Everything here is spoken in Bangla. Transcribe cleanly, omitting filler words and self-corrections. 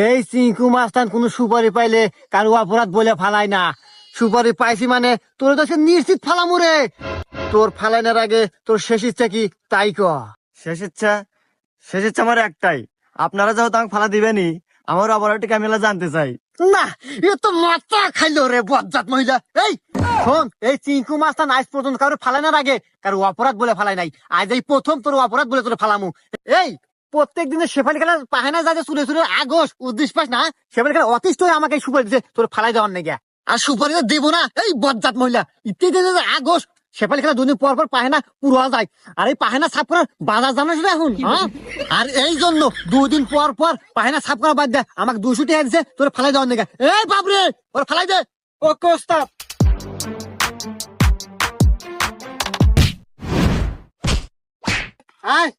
এই চিঙ্কু মাস্তান কোন সুপারি পাইলে কারো অপরাধ বলে ফালাই না। সুপারি পাইছি মানে তোর তো নিশ্চিত ফালামু রে। তোর ফালাইনার আগে তোর শেষ ইচ্ছা কি তাই ক। শেষ ইচ্ছা আমার একটাই, আপনারা যেহেতু আমাকে ফালা দিবেনি, আমার অপরাধটিকে আমি জানতে চাই। না এ তো মাথা খাইলো রে বজ্জাত মহিলা। এই শোন, এই চিঙ্কু মাস্তান আজ পর্যন্ত কারো ফালাইনার আগে কারো অপরাধ বলে ফালাই নাই। আজ এই প্রথম তোর অপরাধ বলে তোর ফালামু। এই প্রত্যেক দিনের শেফালি খেলার পাহানা যাতে চুলে চুলে আগস উদ্দেশ্য পাস না, শেফালি খেলা অতিষ্ঠ হয়ে আমাকে সুপারি দিচ্ছে তোর ফালাই দেওয়ার নেগা। আর সুপারি তো দেবো না। এই বজ্জাত মহিলা ইত্যাদি আগস শেফালি খেলা দুদিন পর পর পাহেনা পুরো যায়। আর এই পাহেনা সাফ করার বাজার জানাস না এখন, হ্যাঁ? আর এই জন্য 2 দিন পর পর পাহেনা সাফ করা বাদ দে, আমাকে 200 টাকা দিচ্ছে তোর ফালাই দেওয়ার নেগা। এই বাপরে ওর ফালাই দে। ওকে ওস্তাদ। আয়